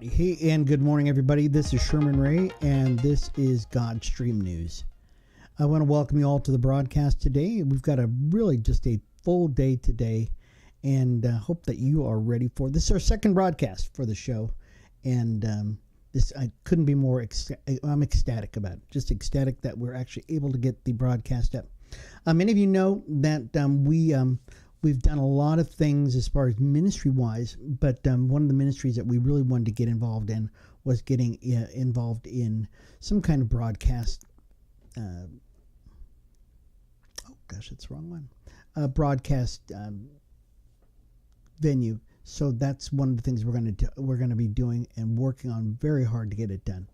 right. Hey, and good morning, everybody. This is Sherman Ray, and this is Godstream News. I want to welcome you all to the broadcast today. We've got just a full day today, and hope that you are ready for this. Is our second broadcast for the show, and I couldn't be more I'm ecstatic about it. Just ecstatic that we're actually able to get the broadcast up. Many of you know that we've done a lot of things as far as ministry-wise, but one of the ministries that we really wanted to get involved in was getting involved in some kind of broadcast. That's the wrong one. Broadcast venue. So that's one of the things we're going to be doing and working on very hard to get it done.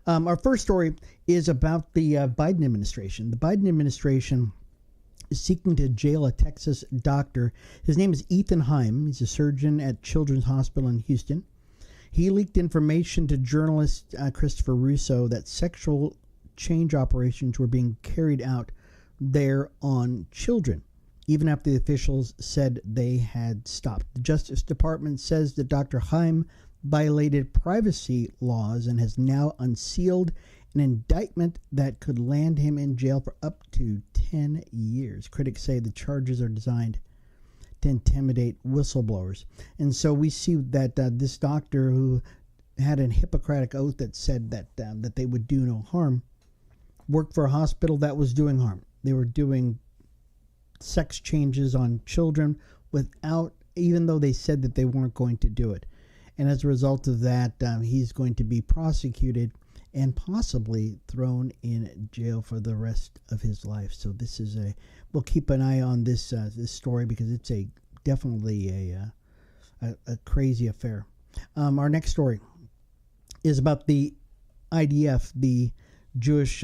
Our first story is about the Biden administration. The Biden administration is seeking to jail a Texas doctor. His name is Ethan Heim. He's a surgeon at Children's Hospital in Houston. He leaked information to journalist Christopher Russo that sexual change operations were being carried out there on children, even after the officials said they had stopped. The Justice Department says that Dr. Heim violated privacy laws and has now unsealed an indictment that could land him in jail for up to 10 years. Critics say the charges are designed to intimidate whistleblowers. And so we see that this doctor, who had a Hippocratic oath that said that they would do no harm, worked for a hospital that was doing harm. They were doing sex changes on children even though they said that they weren't going to do it. And as a result of that, he's going to be prosecuted and possibly thrown in jail for the rest of his life. So this is we'll keep an eye on this story, because it's definitely a crazy affair. Our next story is about the IDF, the Jewish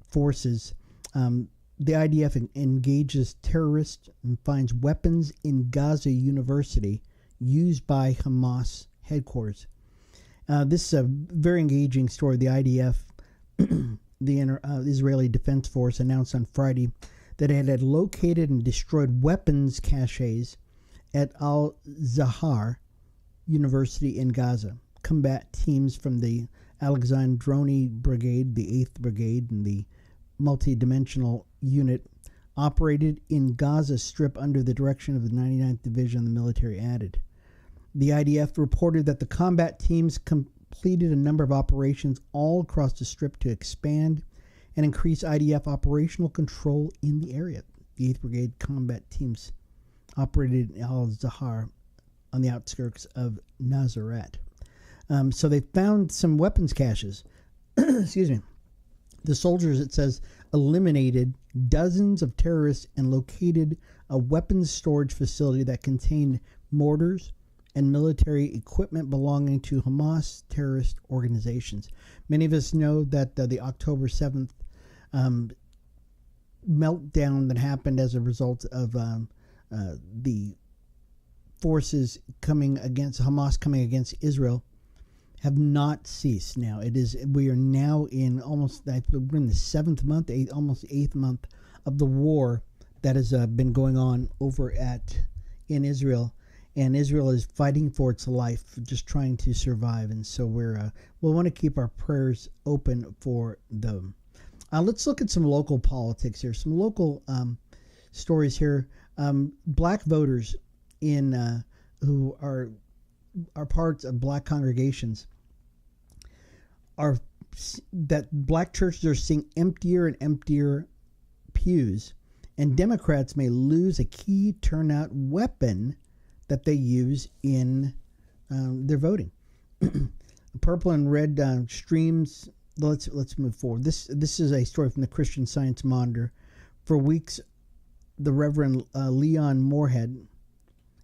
forces. The IDF engages terrorists and finds weapons in Gaza University used by Hamas headquarters. This is a very engaging story. The IDF, the Israeli Defense Force, announced on Friday that it had located and destroyed weapons caches at Al-Zahar University in Gaza. Combat teams from the Alexandroni Brigade, the 8th Brigade, and the multi-dimensional unit operated in Gaza Strip under the direction of the 99th Division the military added. The IDF reported that the combat teams completed a number of operations all across the Strip to expand and increase IDF operational control in the area. The 8th Brigade combat teams operated in Al-Zahar on the outskirts of Nazareth. So they found some weapons caches. Excuse me. The soldiers, it says, eliminated dozens of terrorists and located a weapons storage facility that contained mortars and military equipment belonging to Hamas terrorist organizations. Many of us know that the October 7th meltdown that happened as a result of the forces Hamas coming against Israel have not ceased. Now we are now in we're in the 7th month, almost 8th month of the war that has been going on over in Israel. And Israel is fighting for its life, just trying to survive. And so we'll want to keep our prayers open for them. Let's look at some local politics here, some local stories here. Black voters who are parts of black congregations that black churches are seeing emptier and emptier pews, and Democrats may lose a key turnout weapon that they use in their voting. Purple and red streams. Let's move forward. This is a story from the Christian Science Monitor. For weeks, the Reverend Leon Moorhead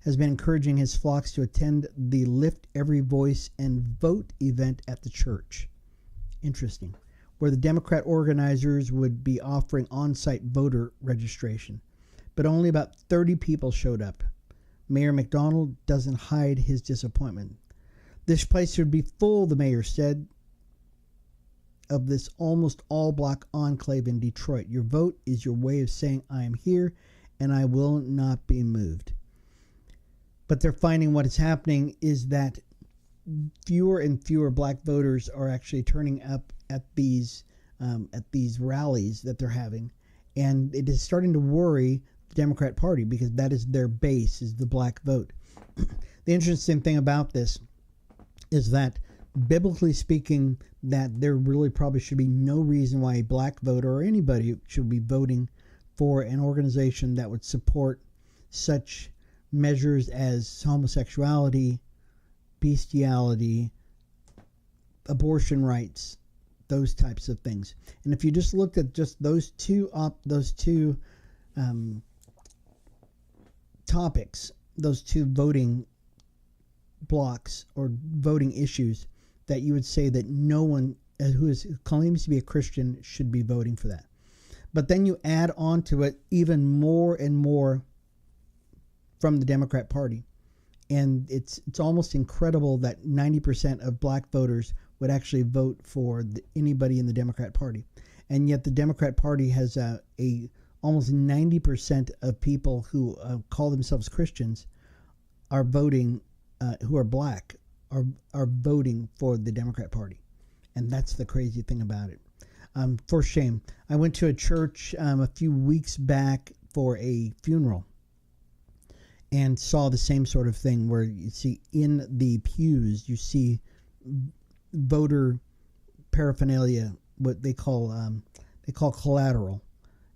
has been encouraging his flocks to attend the Lift Every Voice and Vote event at the church. Interesting. Where the Democrat organizers would be offering on-site voter registration. But only about 30 people showed up. Mayor McDonald doesn't hide his disappointment. This place would be full, the mayor said, of this almost all-black enclave in Detroit. Your vote is your way of saying, I am here and I will not be moved. But they're finding what is happening is that fewer and fewer black voters are actually turning up at these rallies that they're having, and it is starting to worry the Democrat Party because that is their base, is the black vote. The interesting thing about this is that, biblically speaking, that there really probably should be no reason why a black voter or anybody should be voting for an organization that would support such measures as homosexuality, bestiality, abortion rights, those types of things. And if you just looked at just those two topics, those two voting blocks or voting issues, that you would say that no one who claims to be a Christian should be voting for that. But then you add on to it even more and more from the Democrat Party. And it's almost incredible that 90% of black voters would actually vote for anybody in the Democrat Party. And yet the Democrat Party has almost 90% of people who call themselves Christians are voting, who are black, are voting for the Democrat Party. And that's the crazy thing about it. For shame. I went to a church a few weeks back for a funeral and saw the same sort of thing, where you see in the pews, you see voter paraphernalia, what they call collateral,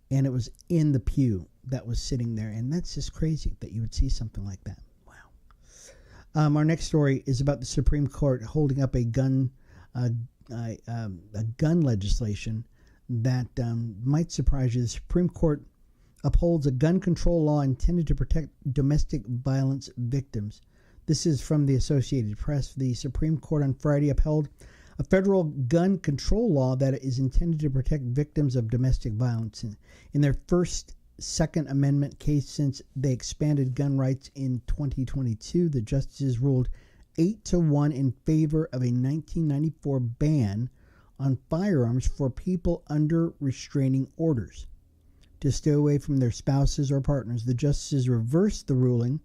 and it was in the pew that was sitting there. And that's just crazy that you would see something like that. Wow. Our next story is about the Supreme Court holding up a gun legislation that might surprise you. The Supreme Court upholds a gun control law intended to protect domestic violence victims. This is from the Associated Press. The Supreme Court on Friday upheld a federal gun control law that is intended to protect victims of domestic violence. In their first Second Amendment case since they expanded gun rights in 2022, the justices ruled 8-1 in favor of a 1994 ban on firearms for people under restraining orders to stay away from their spouses or partners. The justices reversed the ruling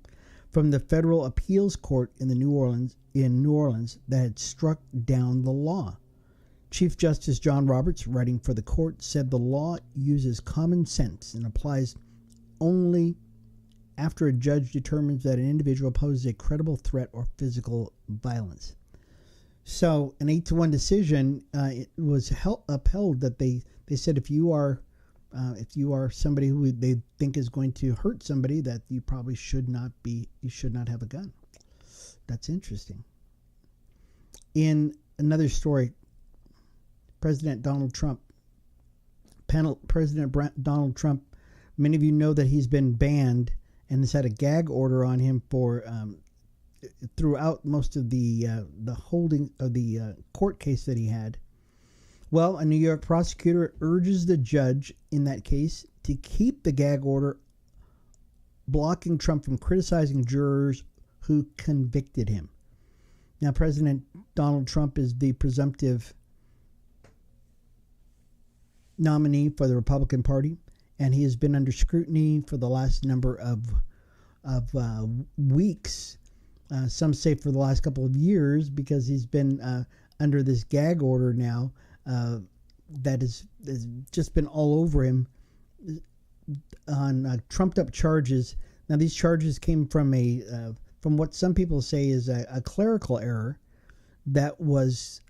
from the federal appeals court in New Orleans that had struck down the law. Chief Justice John Roberts, writing for the court, said the law uses common sense and applies only after a judge determines that an individual poses a credible threat or physical violence. So an 8-1 decision, it was upheld that they said if you are somebody who they think is going to hurt somebody, that you probably should not have a gun. That's interesting. In another story, President Donald Trump, many of you know that he's been banned and has had a gag order on him for throughout most of the holding of the court case that he had. Well, a New York prosecutor urges the judge in that case to keep the gag order, blocking Trump from criticizing jurors who convicted him. Now, President Donald Trump is the presumptive nominee for the Republican Party, and he has been under scrutiny for the last number of weeks. Some say for the last couple of years, because he's been under this gag order now that has just been all over him on trumped up charges. Now, these charges came from from what some people say is a clerical error that was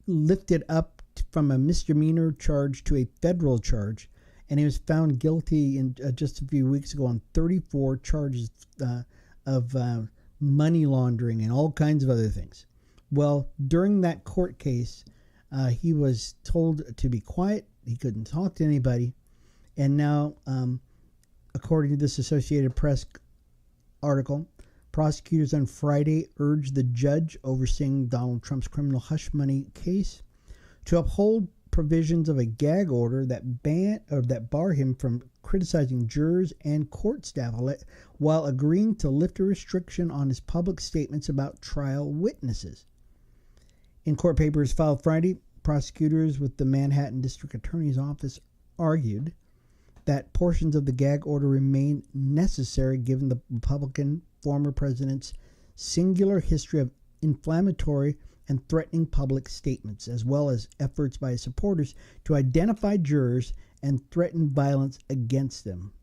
lifted up from a misdemeanor charge to a federal charge, and he was found guilty in just a few weeks ago on 34 charges of money laundering and all kinds of other things. Well, during that court case, he was told to be quiet. He couldn't talk to anybody. And now, according to this Associated Press article, prosecutors on Friday urged the judge overseeing Donald Trump's criminal hush money case to uphold provisions of a gag order that bar him from criticizing jurors and court staff, while agreeing to lift a restriction on his public statements about trial witnesses. In court papers filed Friday, prosecutors with the Manhattan District Attorney's Office argued that portions of the gag order remain necessary given the Republican former president's singular history of inflammatory and threatening public statements, as well as efforts by his supporters to identify jurors and threaten violence against them.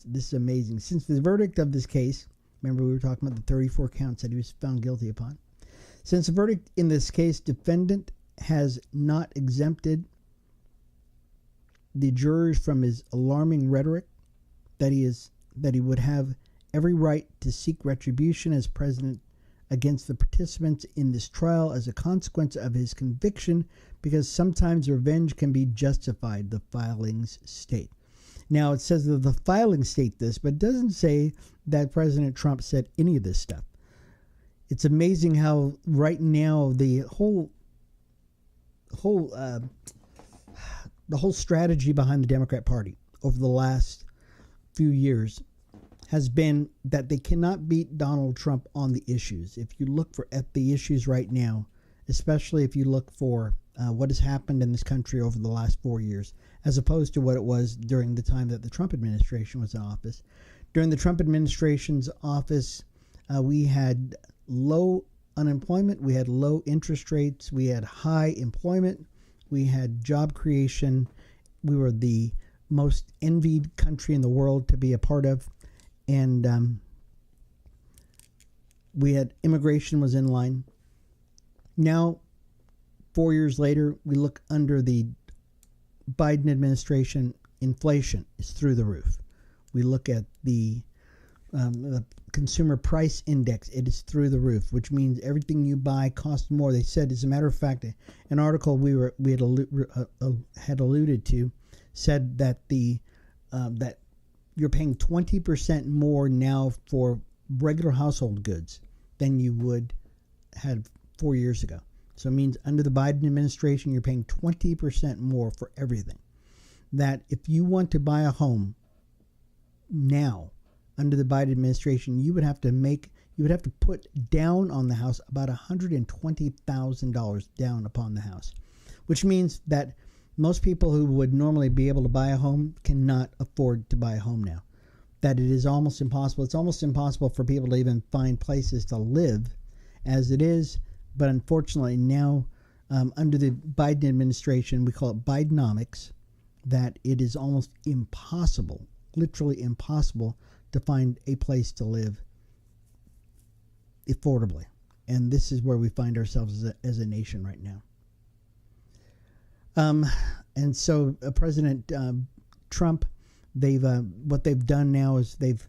This is amazing. Since the verdict of this case, remember we were talking about the 34 counts that he was found guilty upon. Since the verdict in this case, defendant has not exempted the jurors from his alarming rhetoric that he would have every right to seek retribution as president against the participants in this trial as a consequence of his conviction, because sometimes revenge can be justified, the filings state. Now, it says that the filings state this, but it doesn't say that President Trump said any of this stuff. It's amazing how right now the whole strategy behind the Democrat Party over the last few years has been that they cannot beat Donald Trump on the issues. If you look at the issues right now, especially if you look for what has happened in this country over the last 4 years, as opposed to what it was during the time that the Trump administration was in office. During the Trump administration's office, we had low unemployment, we had low interest rates, we had high employment, we had job creation. We were the most envied country in the world to be a part of. And we had immigration was in line. Now, 4 years later, we look under the Biden administration, inflation is through the roof. We look at the consumer price index, it is through the roof, which means everything you buy costs more. They said, as a matter of fact, an article we had alluded to said that that you're paying 20% more now for regular household goods than you would have 4 years ago. So it means under the Biden administration, you're paying 20% more for everything. That if you want to buy a home now under the Biden administration, you would have to put down on the house about $120,000 down upon the house, which means that most people who would normally be able to buy a home cannot afford to buy a home now. That it is almost impossible. It's almost impossible for people to even find places to live as it is. But unfortunately now, under the Biden administration, we call it Bidenomics, that it is almost impossible, literally impossible, to find a place to live affordably. And this is where we find ourselves as a nation right now. And so President Trump, what they've done now is they've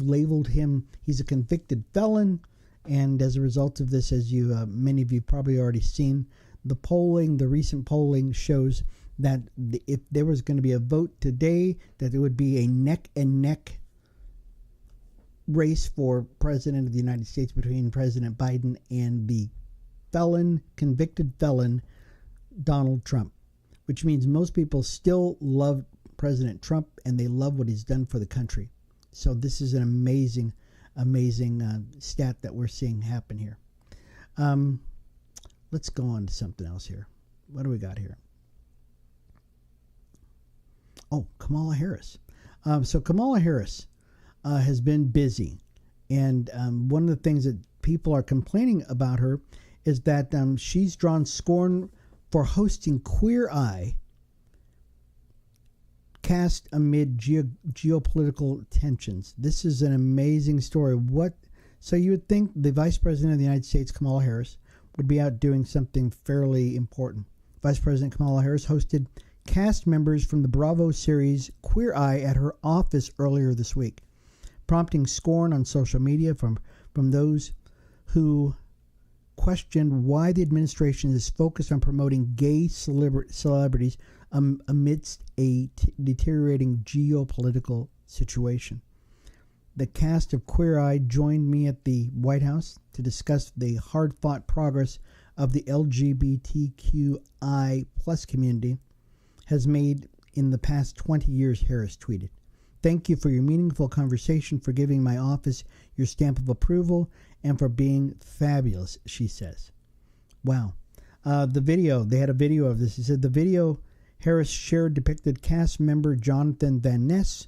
labeled him, he's a convicted felon. And as a result of this, as many of you probably already seen, the recent polling shows that if there was going to be a vote today, that there would be a neck and neck race for president of the United States between President Biden and the convicted felon, Donald Trump, which means most people still love President Trump and they love what he's done for the country. So this is an amazing stat that we're seeing happen here. Let's go on to something else here. What do we got here? Oh, Kamala Harris. So Kamala Harris has been busy. And one of the things that people are complaining about her is that she's drawn scorn for hosting Queer Eye cast amid geopolitical tensions. This is an amazing story. So you would think the Vice President of the United States, Kamala Harris, would be out doing something fairly important. Vice President Kamala Harris hosted cast members from the Bravo series Queer Eye at her office earlier this week, prompting scorn on social media from those who questioned why the administration is focused on promoting gay celebrities amidst a deteriorating geopolitical situation. The cast of Queer Eye joined me at the White House to discuss the hard-fought progress of the LGBTQI plus community has made in the past 20 years, Harris tweeted. Thank you for your meaningful conversation, for giving my office your stamp of approval, and for being fabulous, she says. Wow. The video, they had a video of this. He said the video Harris shared depicted cast member Jonathan Van Ness,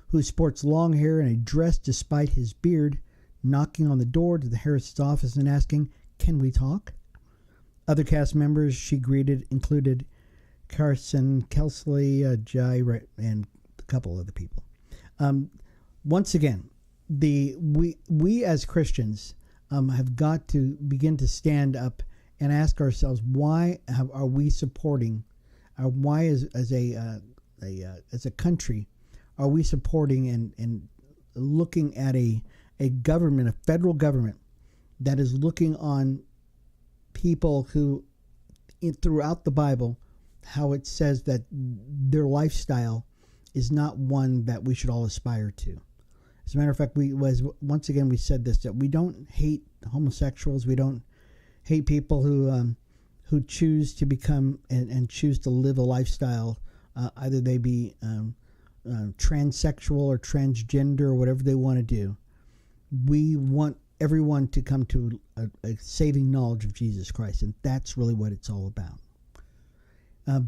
who sports long hair and a dress despite his beard, knocking on the door to the Harris' office and asking, Can we talk? Other cast members she greeted included Carson Kelsley, Jai, and a couple other people. Once again, we as Christians have got to begin to stand up and ask ourselves, why are we supporting? Why as a country are we supporting and looking at a government, a federal government, that is looking on people who, throughout the Bible, how it says that their lifestyle is not one that we should all aspire to. As a matter of fact, once again we said this, that we don't hate homosexuals, we don't hate people who choose to become and choose to live a lifestyle, either they be transsexual or transgender or whatever they want to do. We want everyone to come to a saving knowledge of Jesus Christ, and that's really what it's all about.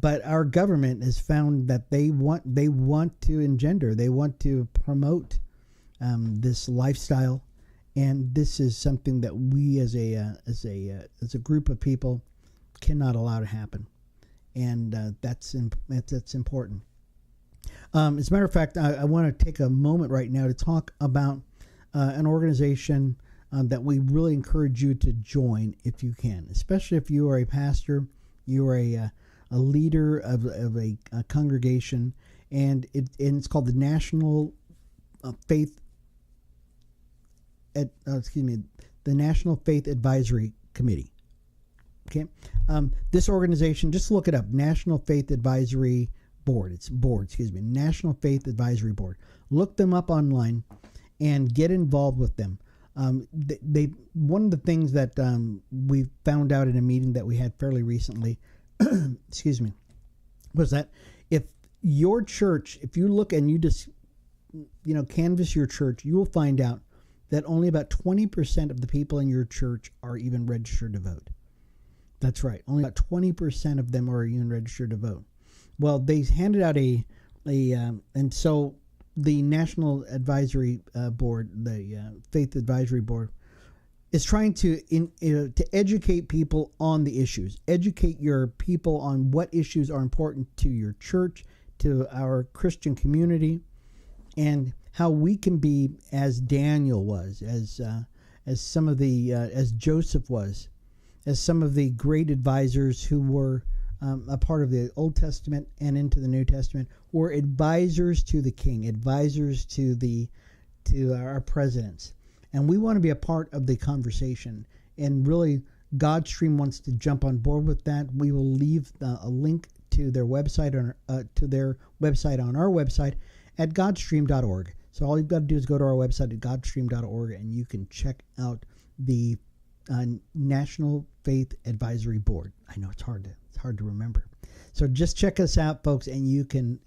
But our government has found that they want to engender, they want to promote this lifestyle, and this is something that we as a group of people cannot allow to happen, and that's important. As a matter of fact, I want to take a moment right now to talk about an organization that we really encourage you to join if you can, especially if you are a pastor, you are a leader of a congregation, and it's called the National the National Faith Advisory Committee. Okay, this organization, just look it up, National Faith Advisory Board. It's board, National Faith Advisory Board. Look them up online and get involved with them. They one of the things that we found out in a meeting that we had fairly recently, was that if your church, if you look and you just canvass your church, you will find out that only about 20% of the people in your church are even registered to vote. That's right, only about 20% of them are even registered to vote. Well, they handed out and so the National Advisory Board, the Faith Advisory Board, is trying to educate people on the issues, educate your people on what issues are important to your church, to our Christian community, and how we can be as Daniel was, as some of the as Joseph was, as some of the great advisors who were a part of the Old Testament and into the New Testament, were advisors to the king, advisors to our presidents. And we want to be a part of the conversation. And really, Godstream wants to jump on board with that. We will leave a link to their website on our website at godstream.org. So all you've got to do is go to our website at godstream.org, and you can check out the National Faith Advisory Board. I know it's hard to remember. So just check us out, folks, and you can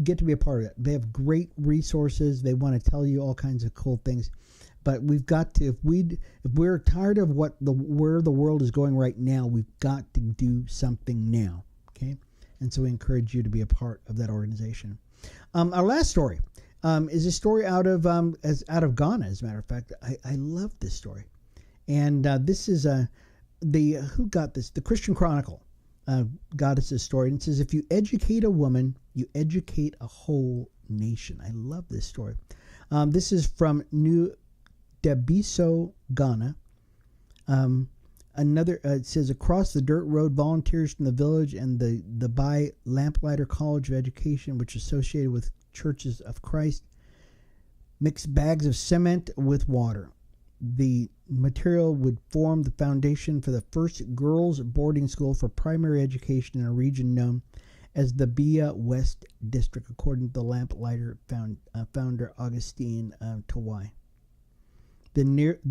get to be a part of it. They have great resources. They want to tell you all kinds of cool things. But we've got to, if we're tired of where the world is going right now, we've got to do something now. Okay, and so we encourage you to be a part of that organization. Our last story is a story out of Ghana. As a matter of fact, I love this story, and this is who got this? The Christian Chronicle got us this story, and it says, if you educate a woman, you educate a whole nation. I love this story. This is from New Debiso, Ghana. It says, across the dirt road, volunteers from the village and the Bai Lamplighter College of Education, which is associated with Churches of Christ, mix bags of cement with water. The material would form the foundation for the first girls' boarding school for primary education in a region known as the Bia West District, according to the Lamplighter founder Augustine Tawai. The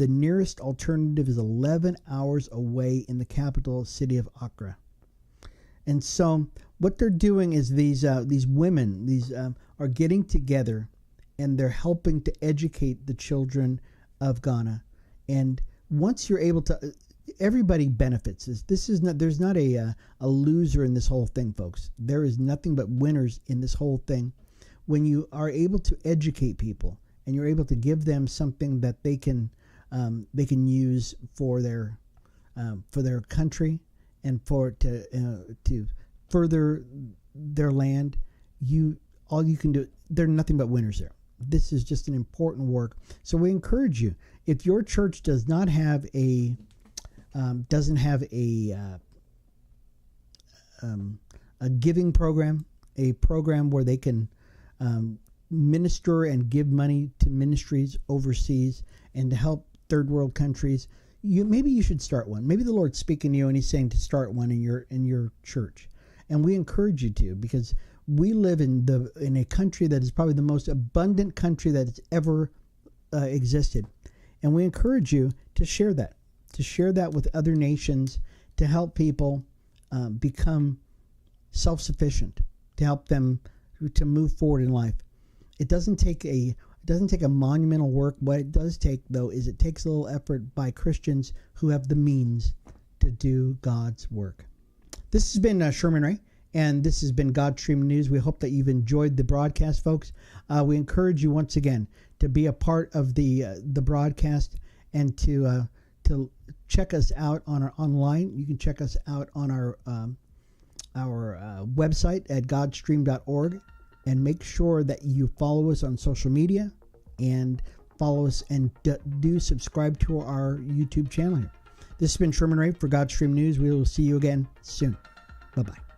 nearest alternative is 11 hours away in the capital city of Accra. And so what they're doing is these women are getting together, and they're helping to educate the children of Ghana. And once you're able to, everybody benefits. There's not a loser in this whole thing, folks. There is nothing but winners in this whole thing. When you are able to educate people, and you're able to give them something that they can they can use for their country and to further their land. All you can do. They're nothing but winners there. This is just an important work. So we encourage you. If your church does not have a giving program, a program where they can minister and give money to ministries overseas and to help third world countries, maybe you should start one. Maybe the Lord's speaking to you and He's saying to start one in your church. And we encourage you to, because we live in a country that is probably the most abundant country that has ever existed. And we encourage you to share that with other nations, to help people become self-sufficient, to help them to move forward in life. It doesn't take a monumental work. What it does take, though, is it takes a little effort by Christians who have the means to do God's work. This has been Sherman Ray, and this has been Godstream News. We hope that you've enjoyed the broadcast, folks. We encourage you once again to be a part of the broadcast and to check us out on our online. You can check us out on our website at godstream.org, and make sure that you follow us on social media and follow us and do subscribe to our YouTube channel here. This has been Sherman Ray for Godstream News. We will see you again soon. Bye-bye.